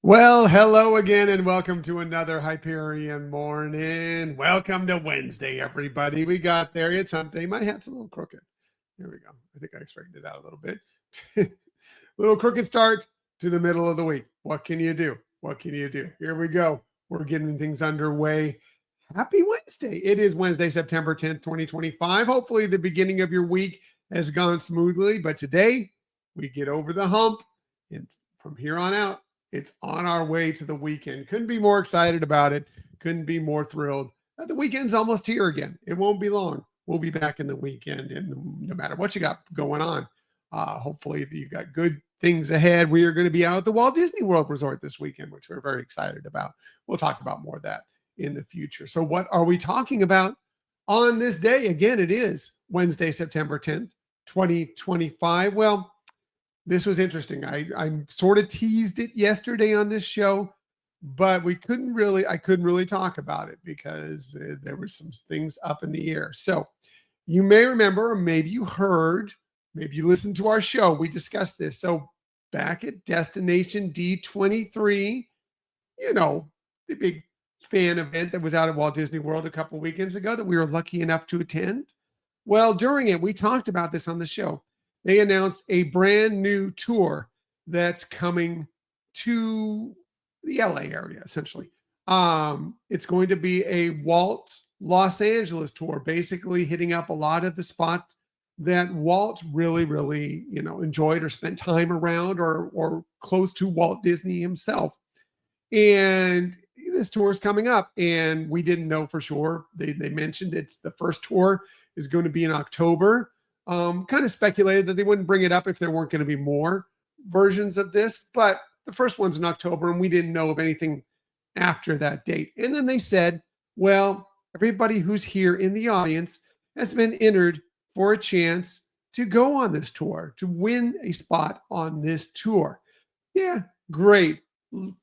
Well, hello again, and welcome to another Hyperion Morning. Welcome to Wednesday, everybody. We got there. It's hump day. My hat's a little crooked. There we go. I think I straightened it out a little bit. Little crooked start to the middle of the week. What can you do? What can you do? Here we go. We're getting things underway. Happy Wednesday. It is Wednesday, September 10th, 2025. Hopefully, the beginning of your week has gone smoothly, but today we get over the hump, and from here on out, it's on our way to the weekend. Couldn't be more excited about it. Couldn't be more thrilled. The weekend's almost here again. It won't be long. We'll be back in the weekend, and no matter what you got going on, hopefully you got good things ahead. We are going to be out at the Walt Disney World Resort this weekend, which we're very excited about. We'll talk about more of that in the future. So what are we talking about on this day? Again, it is Wednesday, September 10th, 2025. Well, this was interesting. I sort of teased it yesterday on this show, but I couldn't really talk about it because there were some things up in the air. So you may remember, or maybe you heard, maybe you listened to our show. We discussed this. So back at Destination D23, the big fan event that was out at Walt Disney World a couple of weekends ago that we were lucky enough to attend. Well, during it, we talked about this on the show. They announced a brand new tour that's coming to the LA area, essentially. It's going to be a Walt Los Angeles tour, basically hitting up a lot of the spots that Walt really, really, enjoyed or spent time around or close to Walt Disney himself. And this tour is coming up, and we didn't know for sure. They mentioned it's the first tour is going to be in October. Kind of speculated that they wouldn't bring it up if there weren't going to be more versions of this, but the first one's in October, and we didn't know of anything after that date. And then they said, well, everybody who's here in the audience has been entered for a chance to go on this tour, to win a spot on this tour. Yeah, great.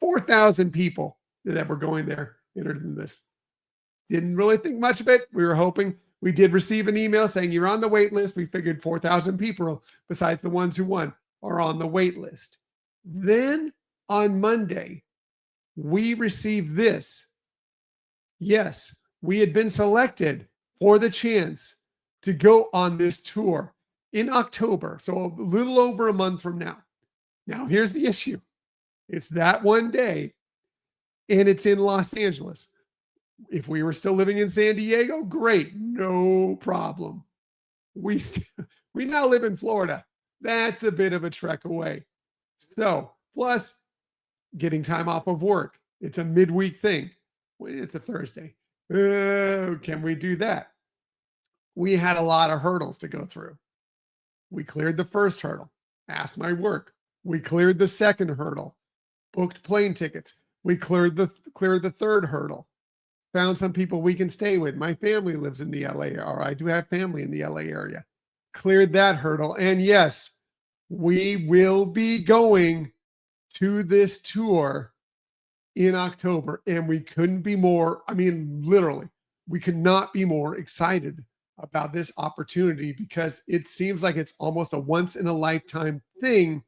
4,000 people that were going there entered in this. Didn't really think much of it. We were hoping. We did receive an email saying you're on the wait list. We figured 4,000 people, besides the ones who won, are on the wait list. Then on Monday, we received this. Yes, we had been selected for the chance to go on this tour in October, so a little over a month from now. Now, here's the issue. It's that one day, and it's in Los Angeles. If we were still living in San Diego, great, no problem. We now live in Florida. That's a bit of a trek away. So, plus getting time off of work. It's a midweek thing. It's a Thursday. Can we do that? We had a lot of hurdles to go through. We cleared the first hurdle, asked my work. We cleared the second hurdle, booked plane tickets. We cleared the third hurdle. Found some people we can stay with. My family lives in the LA, or I do have family in the LA area. Cleared that hurdle. And yes, we will be going to this tour in October. And we couldn't be more, literally, we could not be more excited about this opportunity because it seems like it's almost a once in a lifetime thing.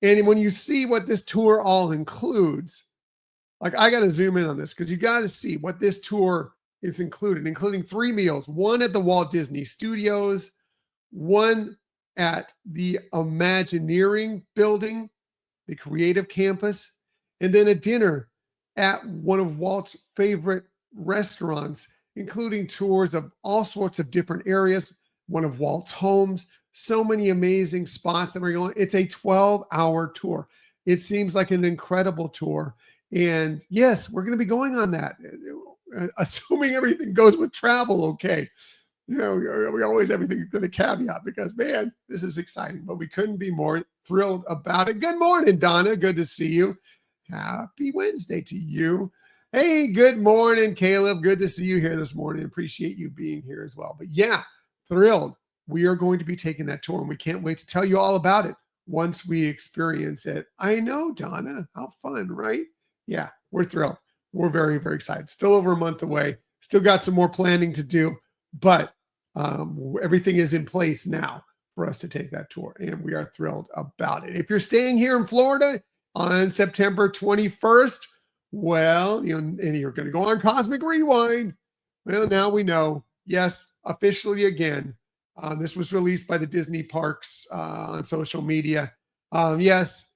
And when you see what this tour all includes, I got to zoom in on this because you got to see what this tour is including 3 meals, one at the Walt Disney Studios, one at the Imagineering building, the creative campus, and then a dinner at one of Walt's favorite restaurants, including tours of all sorts of different areas, one of Walt's homes, so many amazing spots that we're going. It's a 12-hour tour. It seems like an incredible tour. And yes, we're going to be going on that, assuming everything goes with travel okay. We always everything to the caveat because, man, this is exciting, but we couldn't be more thrilled about it. Good morning, Donna. Good to see you. Happy Wednesday to you. Hey, good morning, Caleb. Good to see you here this morning. Appreciate you being here as well. But yeah, thrilled. We are going to be taking that tour, and we can't wait to tell you all about it once we experience it. I know, Donna. How fun, right? Yeah, we're thrilled. We're very, very excited. Still over a month away. Still got some more planning to do, but everything is in place now for us to take that tour, and we are thrilled about it. If you're staying here in Florida, on September 21st. Well, and you're going to go on Cosmic Rewind. Well, now we know. Yes, officially again. This was released by the Disney parks on social media. Yes,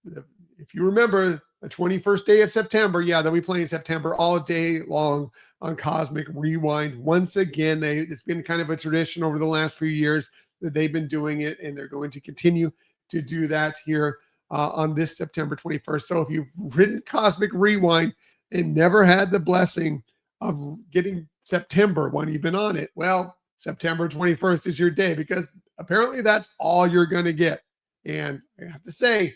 if you remember the 21st day of September, yeah, they'll be playing September all day long on Cosmic Rewind. Once again, it's been kind of a tradition over the last few years that they've been doing it, and they're going to continue to do that here on this September 21st. So if you've ridden Cosmic Rewind and never had the blessing of getting September when you've been on it, well, September 21st is your day, because apparently that's all you're going to get. And I have to say,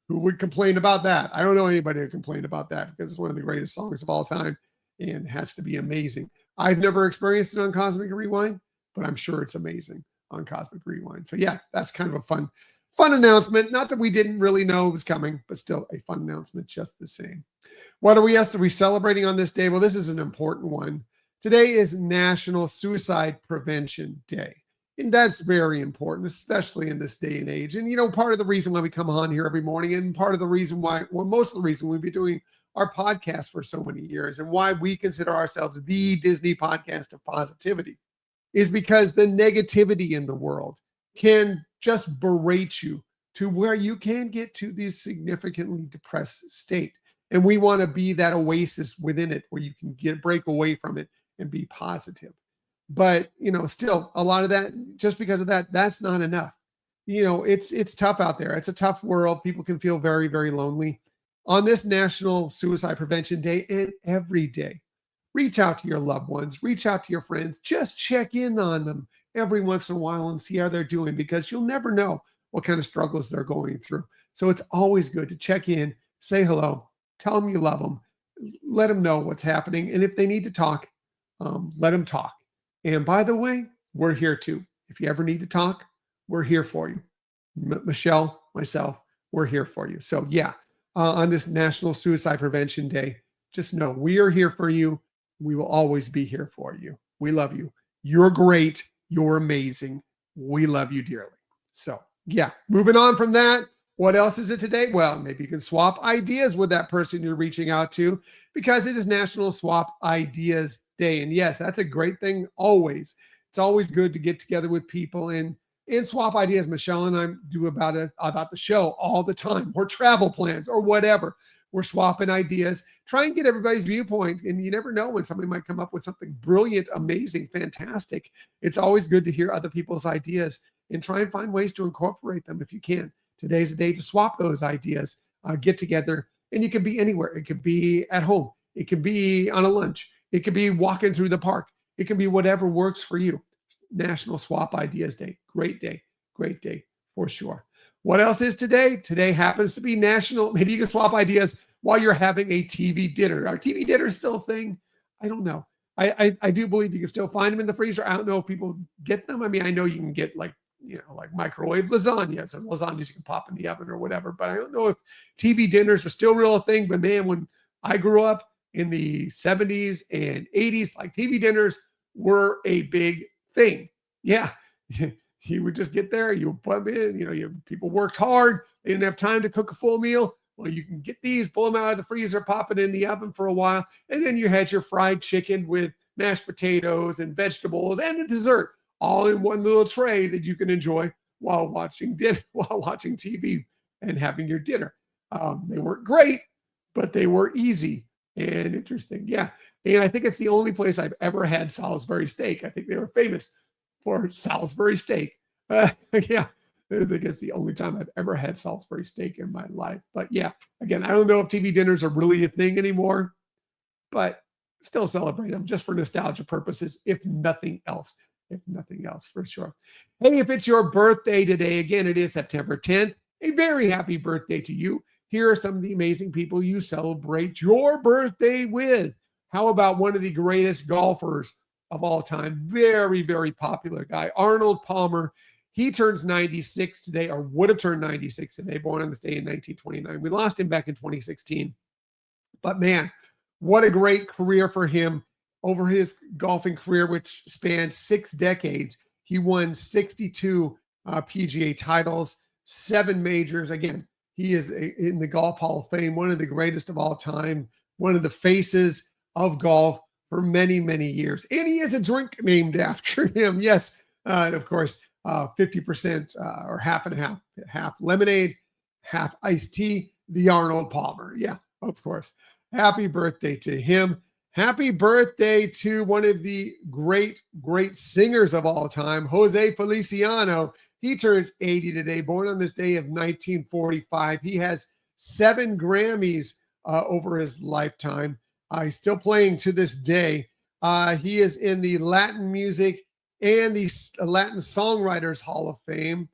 who would complain about that? I don't know anybody who complained about that, because it's one of the greatest songs of all time and has to be amazing. I've never experienced it on Cosmic Rewind, but I'm sure it's amazing on Cosmic Rewind. So yeah, that's kind of a fun announcement. Not that we didn't really know it was coming, but still a fun announcement just the same. What are we celebrating on this day? Well, this is an important one. Today is National Suicide Prevention Day. And that's very important, especially in this day and age. And, part of the reason why we come on here every morning, and part of the reason why, well, most of the reason we've been doing our podcast for so many years, and why we consider ourselves the Disney podcast of positivity, is because the negativity in the world can just berate you to where you can get to this significantly depressed state. And we want to be that oasis within it where you can break away from it and be positive. But, still a lot of that, just because of that, that's not enough. It's tough out there. It's a tough world. People can feel very, very lonely. On this National Suicide Prevention Day, and every day, reach out to your loved ones, reach out to your friends, just check in on them every once in a while and see how they're doing, because you'll never know what kind of struggles they're going through. So it's always good to check in, say hello, tell them you love them, let them know what's happening. And if they need to talk, let them talk. And by the way, we're here too. If you ever need to talk, we're here for you. Michelle, myself, we're here for you. So yeah, on this National Suicide Prevention Day, just know we are here for you. We will always be here for you. We love you. You're great. You're amazing. We love you dearly. So yeah, moving on from that. What else is it today? Well, maybe you can swap ideas with that person you're reaching out to, because it is National Swap Ideas Day. And yes, that's a great thing always. It's always good to get together with people and swap ideas. Michelle and I do about the show all the time, or travel plans or whatever. We're swapping ideas, try and get everybody's viewpoint. And you never know when somebody might come up with something brilliant, amazing, fantastic. It's always good to hear other people's ideas and try and find ways to incorporate them if you can. Today's a day to swap those ideas, get together, and you can be anywhere. It could be at home. It could be on a lunch. It could be walking through the park. It can be whatever works for you. National Swap Ideas Day. Great day for sure. What else is today? Today happens to be National, maybe you can swap ideas while you're having a TV dinner. Are TV dinners still a thing? I don't know. I do believe you can still find them in the freezer. I don't know if people get them. I mean, I know you can get like microwave lasagna. So lasagnas you can pop in the oven or whatever. But I don't know if TV dinners are still real a thing. But man, when I grew up in the 70s and 80s, like TV dinners were a big thing. Yeah. You would just get there, you would put them in, people worked hard. They didn't have time to cook a full meal. Well, you can get these, pull them out of the freezer, pop it in the oven for a while. And then you had your fried chicken with mashed potatoes and vegetables and a dessert, all in one little tray that you can enjoy while watching TV and having your dinner. They weren't great, but they were easy and interesting. Yeah. And I think it's the only place I've ever had Salisbury steak. I think they were famous for Salisbury steak. Yeah, I think it's the only time I've ever had Salisbury steak in my life. But yeah, again, I don't know if TV dinners are really a thing anymore, but still celebrate them just for nostalgia purposes, if nothing else. For sure. Hey, if it's your birthday today, again, it is September 10th. A very happy birthday to you. Here are some of the amazing people you celebrate your birthday with. How about one of the greatest golfers of all time? Very, very popular guy, Arnold Palmer. He turns 96 today, or would have turned 96 today, born on this day in 1929. We lost him back in 2016. But man, what a great career for him. Over his golfing career, which spanned 6 decades, he won 62 PGA titles, 7 majors. Again, He is in the Golf Hall of Fame, one of the greatest of all time, one of the faces of golf for many, many years. And he has a drink named after him. Yes, of course, 50% or half and half lemonade, half iced tea, the Arnold Palmer. Yeah, of course. Happy birthday to him. Happy birthday to one of the great, great singers of all time, Jose Feliciano. He turns 80 today, born on this day of 1945. He has 7 Grammys over his lifetime. He's still playing to this day. He is in the Latin music and the Latin Songwriters Hall of Fame.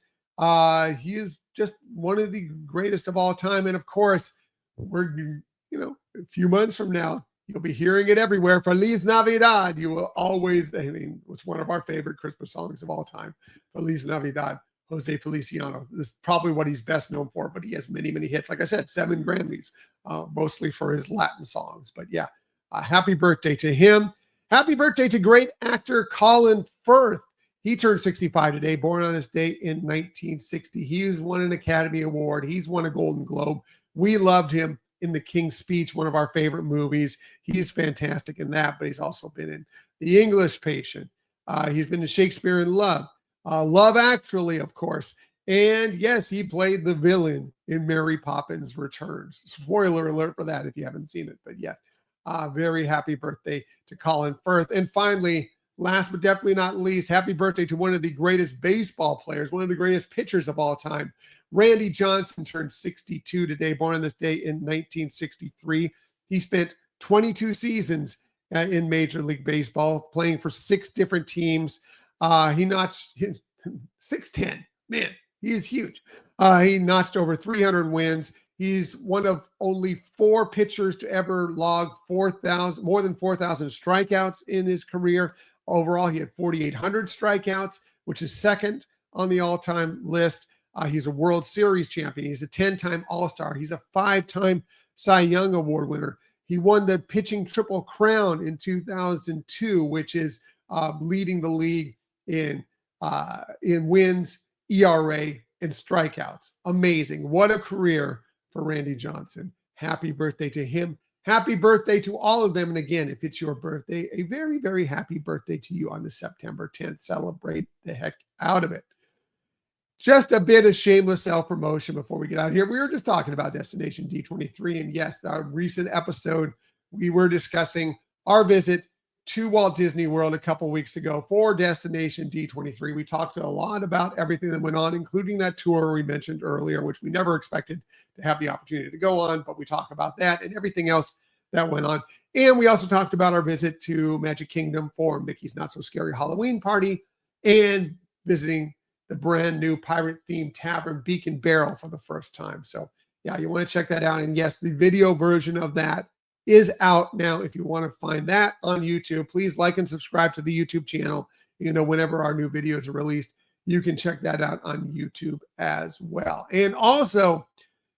He is just one of the greatest of all time. And of course, we're, a few months from now, you'll be hearing it everywhere. Feliz Navidad. You will always, it's one of our favorite Christmas songs of all time. Feliz Navidad, Jose Feliciano. This is probably what he's best known for, but he has many, many hits. Like I said, 7 Grammys, mostly for his Latin songs. But yeah, happy birthday to him. Happy birthday to great actor Colin Firth. He turned 65 today, born on this date in 1960. He's won an Academy Award. He's won a Golden Globe. We loved him in The King's Speech, one of our favorite movies. He's fantastic in that, but he's also been in The English Patient. He's been in Shakespeare in Love, Love Actually, of course. And yes, he played the villain in Mary Poppins Returns. Spoiler alert for that if you haven't seen it, but yes, very happy birthday to Colin Firth. And finally, last but definitely not least, happy birthday to one of the greatest baseball players, one of the greatest pitchers of all time. Randy Johnson turned 62 today, born on this day in 1963. He spent 22 seasons in Major League Baseball, playing for 6 different teams. He notched 6'10". Man, he is huge. He notched over 300 wins. He's one of only 4 pitchers to ever log more than 4,000 strikeouts in his career. Overall, he had 4,800 strikeouts, which is second on the all-time list. He's a World Series champion. He's a 10-time All-Star. He's a 5-time Cy Young Award winner. He won the pitching Triple Crown in 2002, which is leading the league in wins, ERA, and strikeouts. Amazing. What a career for Randy Johnson. Happy birthday to him. Happy birthday to all of them. And again, if it's your birthday, a very, very happy birthday to you on the September 10th. Celebrate the heck out of it. Just a bit of shameless self-promotion before we get out of here. We were just talking about Destination D23. And yes, our recent episode, we were discussing our visit to Walt Disney World a couple weeks ago for Destination D23. We talked a lot about everything that went on, including that tour we mentioned earlier, which we never expected to have the opportunity to go on, but we talked about that and everything else that went on. And we also talked about our visit to Magic Kingdom for Mickey's Not So Scary Halloween Party and visiting the brand new pirate-themed tavern Beacon Barrel for the first time. So yeah, you want to check that out. And yes, the video version of that is out now. If you want to find that on YouTube, please like and subscribe to the YouTube channel. Whenever our new videos are released, you can check that out on YouTube as well. And also,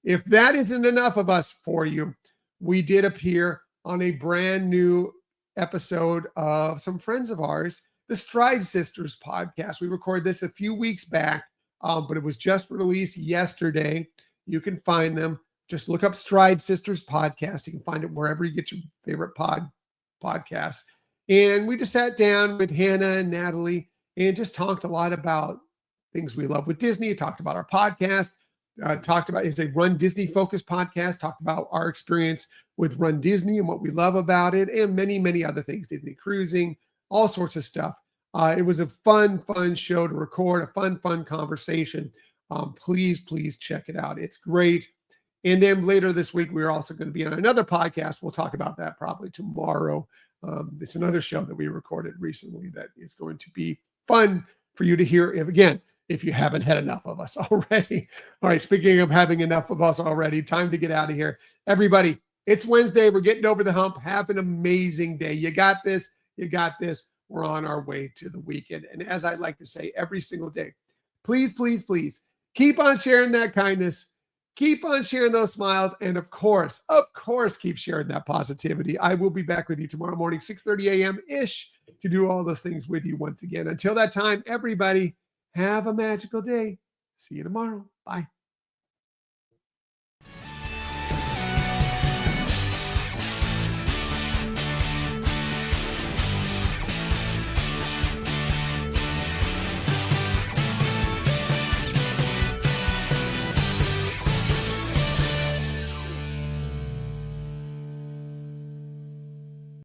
if that isn't enough of us for you, we did appear on a brand new episode of some friends of ours, the Stride Sisters podcast. We recorded this a few weeks back, but it was just released yesterday. You can find them. Just look up Stride Sisters podcast. You can find it wherever you get your favorite podcasts. And we just sat down with Hannah and Natalie and just talked a lot about things we love with Disney. Talked about our podcast. It's a Run Disney focused podcast. Talked about our experience with Run Disney and what we love about it, and many, many other things. Disney cruising, all sorts of stuff. It was a fun show to record, a fun conversation. Please check it out. It's great. And then later this week, we're also going to be on another podcast. We'll talk about that probably tomorrow. It's another show that we recorded recently that is going to be fun for you to hear, if you haven't had enough of us already. All right, speaking of having enough of us already, time to get out of here. Everybody, it's Wednesday. We're getting over the hump. Have an amazing day. You got this. You got this. We're on our way to the weekend. And as I like to say every single day, please keep on sharing that kindness. Keep on sharing those smiles. And of course, keep sharing that positivity. I will be back with you tomorrow morning, 6:30 a.m.-ish, to do all those things with you once again. Until that time, everybody, have a magical day. See you tomorrow. Bye.